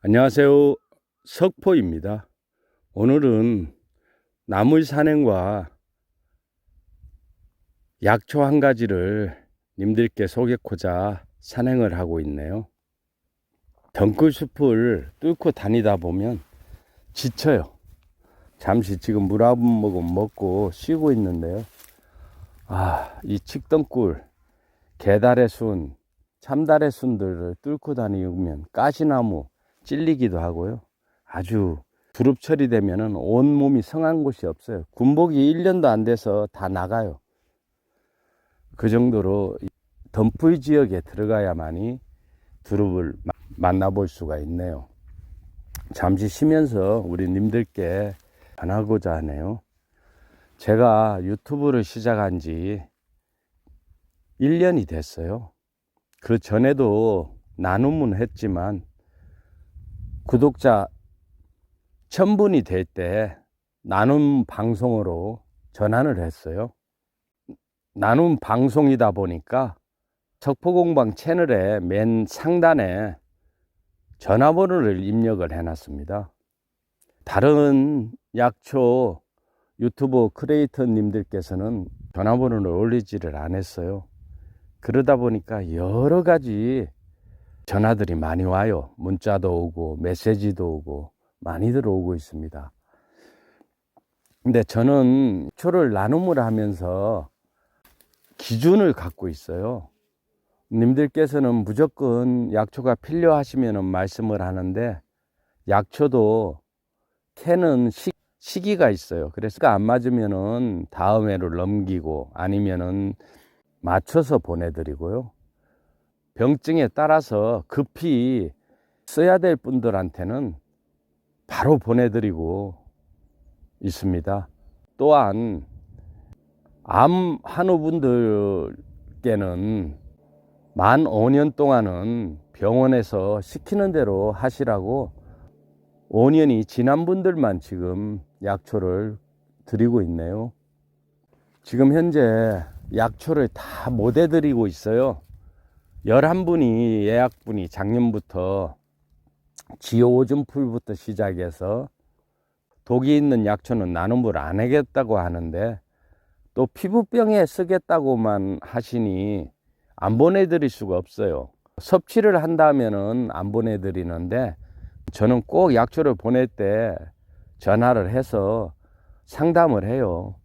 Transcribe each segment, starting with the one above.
안녕하세요. 석포입니다. 오늘은 나물 산행과 약초 한 가지를 님들께 소개코자 산행을 하고 있네요. 덩굴숲을 뚫고 다니다 보면 지쳐요. 잠시 지금 물 한 모금 먹고 쉬고 있는데요. 이 칡덩굴, 개달의 순, 참달의 순들을 뚫고 다니면 가시나무 찔리기도 하고요. 아주 두릅철이 되면은 온몸이 성한 곳이 없어요. 군복이 1년도 안 돼서 다 나가요. 그 정도로 덤풀 지역에 들어가야만이 두릅을 만나볼 수가 있네요. 잠시 쉬면서 우리 님들께 전하고자 하네요. 제가 유튜브를 시작한 지 1년이 됐어요. 그 전에도 나눔은 했지만 구독자 1000분이 될 때 나눔 방송으로 전환을 했어요. 나눔 방송이다 보니까 석포공방 채널의 맨 상단에 전화번호를 입력을 해놨습니다. 다른 약초 유튜브 크리에이터 님들께서는 전화번호를 올리지를 않았어요. 그러다 보니까 여러 가지 전화들이 많이 와요. 문자도 오고 메시지도 오고 많이들 오고 있습니다. 근데 저는 약초를 나눔을 하면서 기준을 갖고 있어요. 님들께서는 무조건 약초가 필요하시면 말씀을 하는데, 약초도 캐는 시기가 있어요. 그래서 안 맞으면은 다음 해로 넘기고 아니면은 맞춰서 보내드리고요. 병증에 따라서 급히 써야 될 분들한테는 바로 보내드리고 있습니다. 또한 암 한우분들께는 만 5년 동안은 병원에서 시키는 대로 하시라고 5년이 지난 분들만 지금 약초를 드리고 있네요. 지금 현재 약초를 다 못 해드리고 있어요. 11분이 예약분이 작년부터 지오오줌풀부터 시작해서 독이 있는 약초는 나눔을 안 하겠다고 하는데, 또 피부병에 쓰겠다고만 하시니 안 보내드릴 수가 없어요. 섭취를 한다면은 안 보내드리는데, 저는 꼭 약초를 보낼 때 전화를 해서 상담을 해요.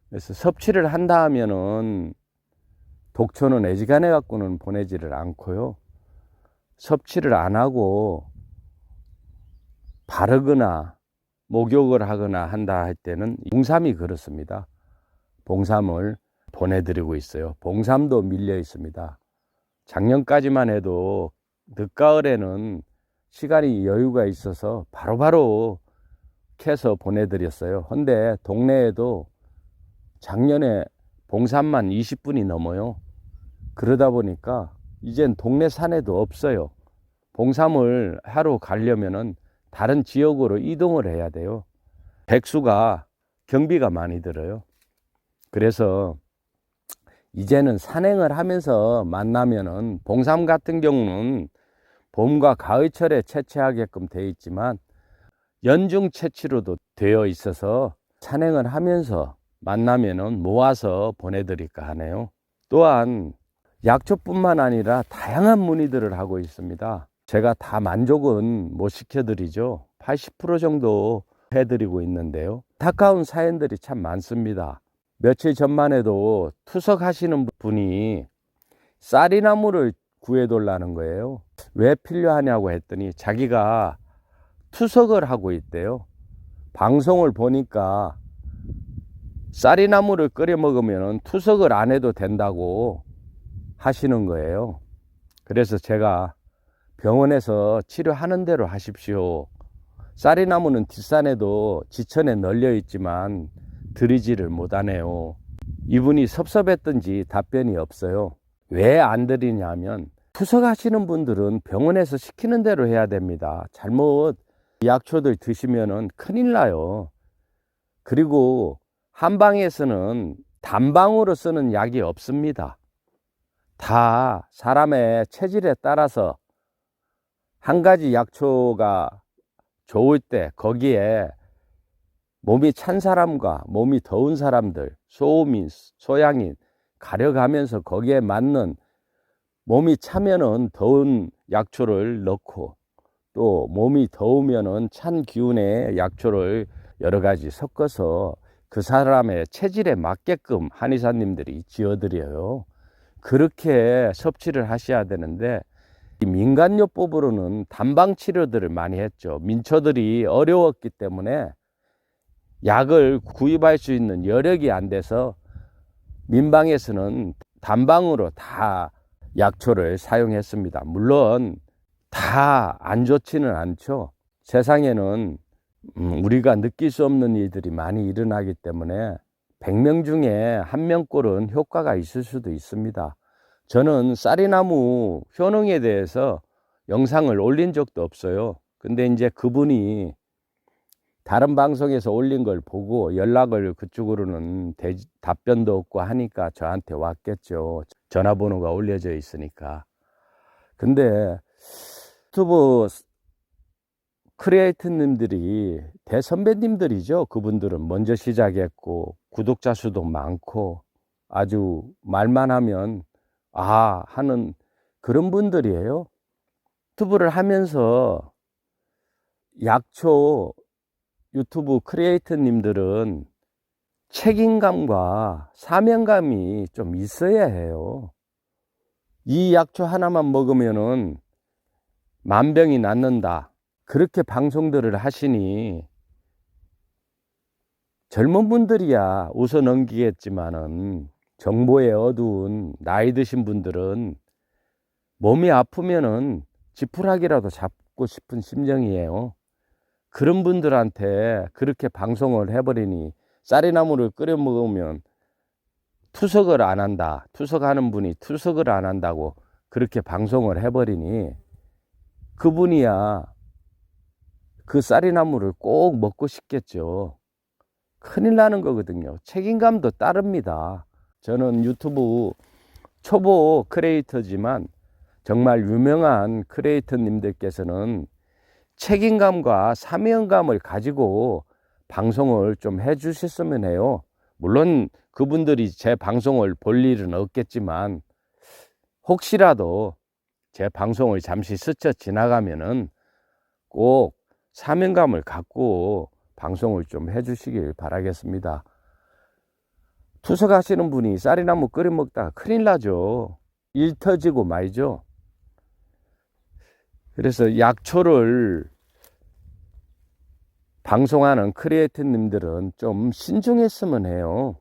그래서 섭취를 한다 하면은 독초는 애지간해 갖고는 보내지를 않고요. 섭취를 안 하고 바르거나 목욕을 하거나 한다 할 때는 봉삼이 그렇습니다. 봉삼을 보내드리고 있어요. 봉삼도 밀려 있습니다. 작년까지만 해도 늦가을에는 시간이 여유가 있어서 바로바로 캐서 보내드렸어요. 근데 동네에도 작년에 봉삼만 20분이 넘어요. 그러다 보니까 이젠 동네 산에도 없어요. 봉삼을 하러 가려면은 다른 지역으로 이동을 해야 돼요. 백수가 경비가 많이 들어요. 그래서 이제는 산행을 하면서 만나면은, 봉삼 같은 경우는 봄과 가을철에 채취하게끔 되어 있지만 연중 채취로도 되어 있어서 산행을 하면서 만나면은 모아서 보내드릴까 하네요. 또한 약초뿐만 아니라 다양한 문의들을 하고 있습니다. 제가 다 만족은 못 시켜드리죠. 80% 정도 해드리고 있는데요. 안타까운 사연들이 참 많습니다. 며칠 전만 해도 투석하시는 분이 쌀이나무를 구해달라는 거예요. 왜 필요하냐고 했더니 자기가 투석을 하고 있대요. 방송을 보니까 쌀이나무를 끓여 먹으면 투석을 안 해도 된다고 하시는 거예요. 그래서 제가 병원에서 치료하는 대로 하십시오. 쌀이나무는 뒷산에도 지천에 널려 있지만 드리지를 못하네요. 이분이 섭섭했던지 답변이 없어요. 왜 안 드리냐면, 투석하시는 분들은 병원에서 시키는 대로 해야 됩니다. 잘못 약초들 드시면은 큰일 나요. 그리고 한방에서는 단방으로 쓰는 약이 없습니다. 다 사람의 체질에 따라서 한 가지 약초가 좋을 때 거기에 몸이 찬 사람과 몸이 더운 사람들, 소음인, 소양인 가려가면서 거기에 맞는, 몸이 차면은 더운 약초를 넣고, 또 몸이 더우면은 찬 기운의 약초를 여러 가지 섞어서 그 사람의 체질에 맞게끔 한의사님들이 지어드려요. 그렇게 섭취를 하셔야 되는데, 이 민간요법으로는 단방 치료들을 많이 했죠. 민초들이 어려웠기 때문에 약을 구입할 수 있는 여력이 안 돼서 민방에서는 단방으로 다 약초를 사용했습니다. 물론 다 안 좋지는 않죠. 세상에는 우리가 느낄 수 없는 일들이 많이 일어나기 때문에 100명 중에 1명꼴은 효과가 있을 수도 있습니다. 저는 쌀이나무 효능에 대해서 영상을 올린 적도 없어요. 근데 이제 그분이 다른 방송에서 올린 걸 보고 연락을 그쪽으로는 답변도 없고 하니까 저한테 왔겠죠. 전화번호가 올려져 있으니까. 근데 유튜브 크리에이터님들이 대선배님들이죠. 그분들은 먼저 시작했고 구독자 수도 많고 아주 말만 하면 아 하는 그런 분들이에요. 유튜브를 하면서 약초 유튜브 크리에이터님들은 책임감과 사명감이 좀 있어야 해요. 이 약초 하나만 먹으면은 만병이 낫는다, 그렇게 방송들을 하시니 젊은 분들이야 웃어 넘기겠지만은 정보에 어두운 나이 드신 분들은 몸이 아프면은 지푸라기라도 잡고 싶은 심정이에요. 그런 분들한테 그렇게 방송을 해버리니, 쌀이나무를 끓여 먹으면 투석을 안 한다, 투석하는 분이 투석을 안 한다고 그렇게 방송을 해버리니 그분이야 그 쌀이나무를 꼭 먹고 싶겠죠. 큰일 나는 거거든요. 책임감도 따릅니다. 저는 유튜브 초보 크리에이터지만 정말 유명한 크리에이터님들께서는 책임감과 사명감을 가지고 방송을 좀 해주셨으면 해요. 물론 그분들이 제 방송을 볼 일은 없겠지만 혹시라도 제 방송을 잠시 스쳐 지나가면은 꼭 사명감을 갖고 방송을 좀 해주시길 바라겠습니다. 투석하시는 분이 쌀이나무 끓여 먹다가 큰일 나죠. 일 터지고 말이죠. 그래서 약초를 방송하는 크리에이터님들은 좀 신중했으면 해요.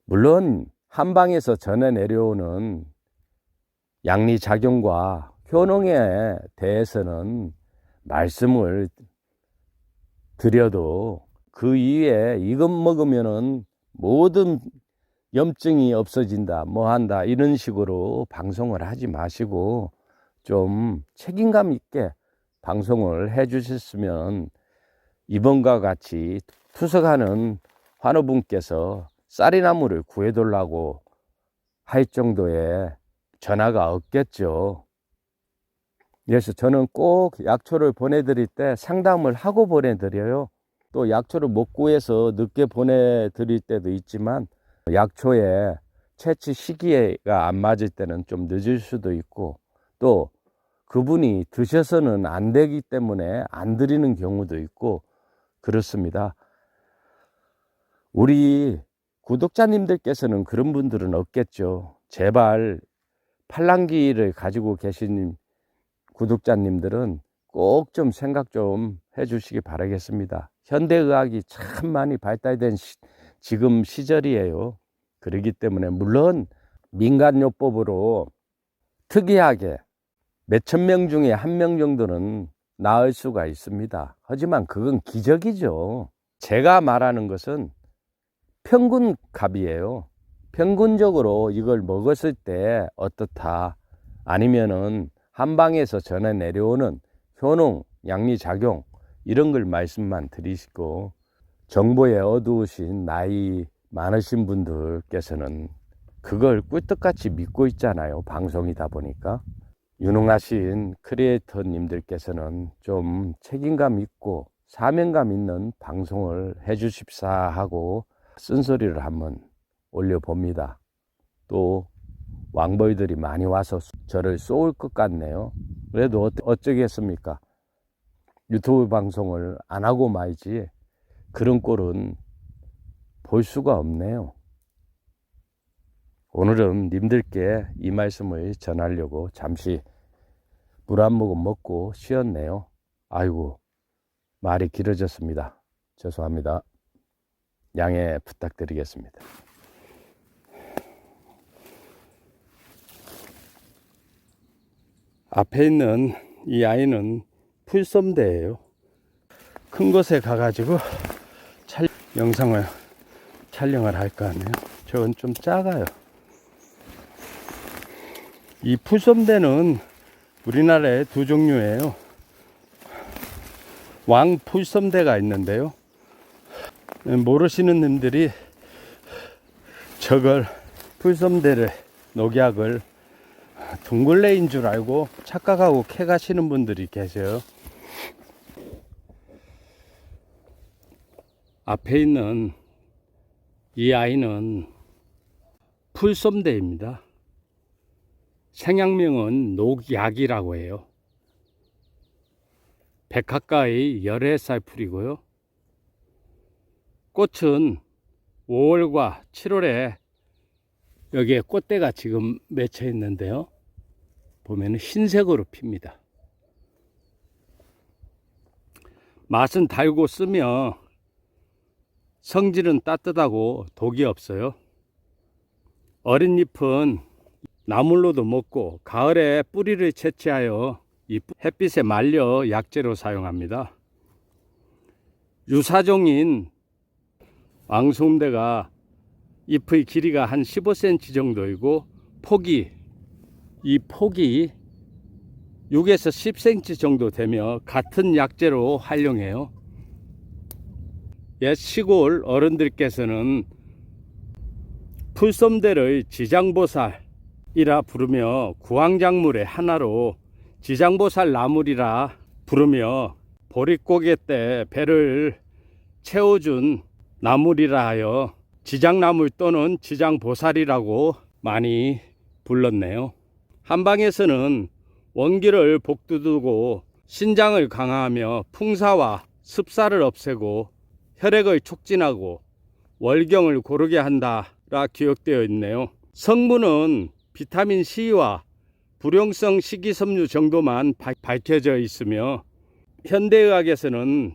물론 한방에서 전해 내려오는 양리작용과 효능에 대해서는 말씀을 드려도 그 이외에 이것 먹으면은 모든 염증이 없어진다, 뭐 한다, 이런 식으로 방송을 하지 마시고 좀 책임감 있게 방송을 해 주셨으면, 이번과 같이 투석하는 환우분께서 쌀이나무를 구해달라고 할 정도의 전화가 없겠죠. 그래서 저는 꼭 약초를 보내드릴 때 상담을 하고 보내드려요. 또 약초를 못 구해서 늦게 보내드릴 때도 있지만 약초의 채취 시기가 안 맞을 때는 좀 늦을 수도 있고, 또 그분이 드셔서는 안 되기 때문에 안 드리는 경우도 있고 그렇습니다. 우리 구독자님들께서는 그런 분들은 없겠죠. 제발 팔랑귀를 가지고 계신 구독자님들은 꼭 좀 생각 좀 해주시기 바라겠습니다. 현대의학이 참 많이 발달된 지금 시절이에요. 그렇기 때문에 물론 민간요법으로 특이하게 몇천 명 중에 1명 정도는 나을 수가 있습니다. 하지만 그건 기적이죠. 제가 말하는 것은 평균값이에요. 평균적으로 이걸 먹었을 때 어떻다, 아니면은 한방에서 전해 내려오는 효능, 양리작용, 이런 걸 말씀만 드리시고, 정보에 어두우신 나이 많으신 분들께서는 그걸 꿀떡같이 믿고 있잖아요. 방송이다 보니까. 유능하신 크리에이터님들께서는 좀 책임감 있고 사명감 있는 방송을 해주십사 하고 쓴소리를 한번 올려봅니다. 또 왕보이들이 많이 와서 저를 쏘을 것 같네요. 그래도 어쩌겠습니까? 유튜브 방송을 안 하고 말지 그런 꼴은 볼 수가 없네요. 오늘은 님들께 이 말씀을 전하려고 잠시 물 한 모금 먹고 쉬었네요. 아이고, 말이 길어졌습니다. 죄송합니다. 양해 부탁드리겠습니다. 앞에 있는 이 아이는 풀섬대예요. 큰 곳에 가가지고 영상을 촬영을 할까 하네요. 저건 좀 작아요. 이 풀섬대는 우리나라에 두 종류예요. 왕 풀섬대가 있는데요. 모르시는 님들이 저걸 풀섬대를 녹약을 둥글레인 줄 알고 착각하고 캐가시는 분들이 계세요. 앞에 있는 이 아이는 풀섬대입니다. 생약명은 녹약이라고 해요. 백화가의 11살 풀이고요. 꽃은 5월과 7월에 여기에 꽃대가 지금 맺혀 있는데요. 보면 흰색으로 핍니다. 맛은 달고 쓰며 성질은 따뜻하고 독이 없어요. 어린 잎은 나물로도 먹고 가을에 뿌리를 채취하여 이 햇빛에 말려 약재로 사용합니다. 유사종인 왕솜대가 잎의 길이가 한 15cm 정도이고 이 폭이 6에서 10cm 정도 되며 같은 약재로 활용해요. 옛 시골 어른들께서는 풀섬대를 지장보살이라 부르며 구황작물의 하나로 지장보살 나물이라 부르며 보릿고개 때 배를 채워준 나물이라 하여 지장나물 또는 지장보살이라고 많이 불렀네요. 한방에서는 원기를 복두두고 신장을 강화하며 풍사와 습사를 없애고 혈액을 촉진하고 월경을 고르게 한다라 기록되어 있네요. 성분은 비타민 C와 불용성 식이섬유 정도만 밝혀져 있으며 현대의학에서는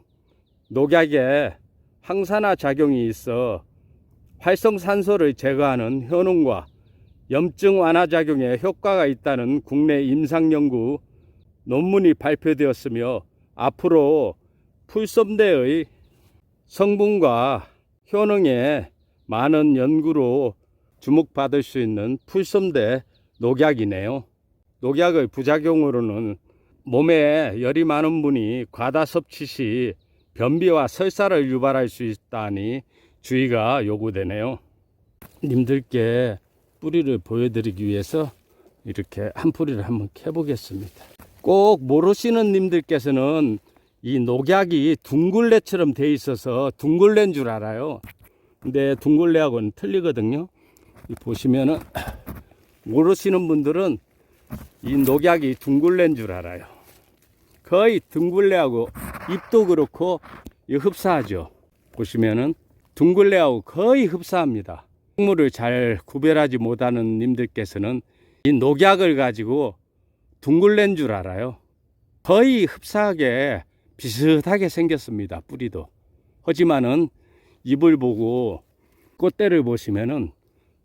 녹약에 항산화 작용이 있어 활성산소를 제거하는 효능과 염증 완화 작용에 효과가 있다는 국내 임상연구 논문이 발표되었으며 앞으로 풀섬대의 성분과 효능에 많은 연구로 주목받을 수 있는 풀섬대 녹약이네요. 녹약의 부작용으로는 몸에 열이 많은 분이 과다 섭취 시 변비와 설사를 유발할 수 있다니 주의가 요구되네요. 님들께 뿌리를 보여드리기 위해서 이렇게 한 뿌리를 한번 캐보겠습니다. 꼭 모르시는 님들께서는 이 녹약이 둥글레처럼 돼 있어서 둥글레인 줄 알아요. 근데 둥글레하고는 틀리거든요. 보시면은 모르시는 분들은 이 녹약이 둥글레인 줄 알아요. 거의 둥글레하고 잎도 그렇고 흡사하죠. 보시면은 둥글레하고 거의 흡사합니다. 식물을 잘 구별하지 못하는 님들께서는 이 녹약을 가지고 둥글레인 줄 알아요. 거의 흡사하게 비슷하게 생겼습니다. 뿌리도. 하지만은 잎을 보고 꽃대를 보시면은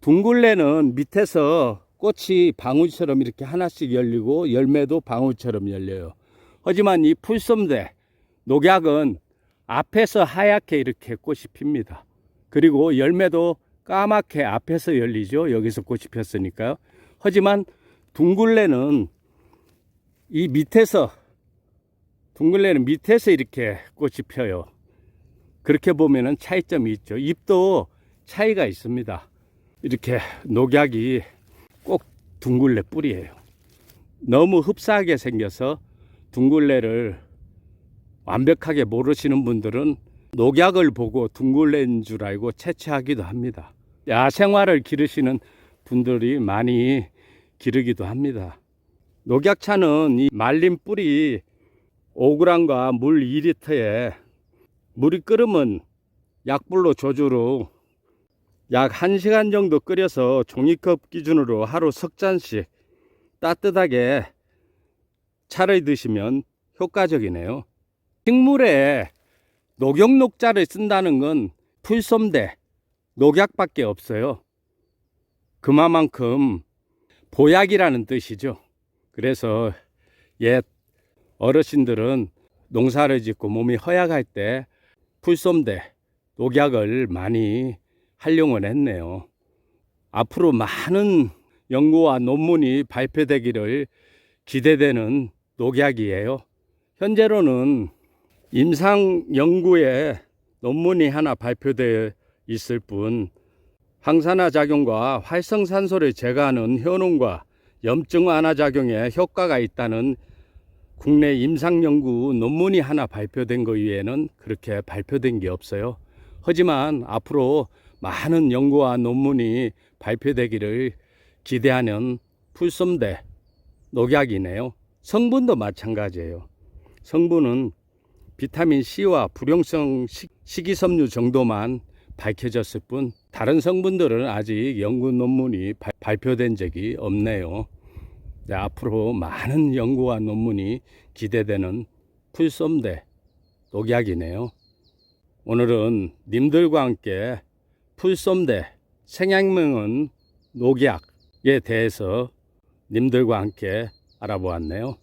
둥글레는 밑에서 꽃이 방울처럼 이렇게 하나씩 열리고 열매도 방울처럼 열려요. 하지만 이 풀섬대 녹약은 앞에서 하얗게 이렇게 꽃이 핍니다. 그리고 열매도 까맣게 앞에서 열리죠. 여기서 꽃이 폈으니까요. 하지만 둥글레는 이 밑에서 이렇게 꽃이 펴요. 그렇게 보면은 차이점이 있죠. 잎도 차이가 있습니다. 이렇게 녹약이 꼭 둥글레 뿌리예요. 너무 흡사하게 생겨서 둥글레를 완벽하게 모르시는 분들은 녹약을 보고 둥글레인 줄 알고 채취하기도 합니다. 야생화를 기르시는 분들이 많이 기르기도 합니다. 녹약차는 이 말린 뿌리 5g과 물 2리터에 물이 끓으면 약불로 조주로 약 1시간 정도 끓여서 종이컵 기준으로 하루 석 잔씩 따뜻하게 차를 드시면 효과적이네요. 식물에 녹용녹자를 쓴다는 건 풀솜대, 녹약밖에 없어요. 그만큼 보약이라는 뜻이죠. 그래서 옛 어르신들은 농사를 짓고 몸이 허약할 때 풀솜대, 녹약을 많이 활용을 했네요. 앞으로 많은 연구와 논문이 발표되기를 기대되는 녹약이에요. 현재로는 임상 연구에 논문이 하나 발표되어 있을 뿐 항산화 작용과 활성산소를 제거하는 효능과 염증 완화 작용에 효과가 있다는 국내 임상 연구 논문이 하나 발표된 것 외에는 그렇게 발표된 게 없어요. 하지만 앞으로 많은 연구와 논문이 발표되기를 기대하는 풀솜대 녹약이네요. 성분도 마찬가지예요. 성분은 비타민 C와 불용성 식이섬유 정도만 밝혀졌을 뿐 다른 성분들은 아직 연구 논문이 발표된 적이 없네요. 네, 앞으로 많은 연구와 논문이 기대되는 풀솜대 녹약이네요. 오늘은 님들과 함께 풀솜대 생양명은 녹약에 대해서 님들과 함께 알아보았네요.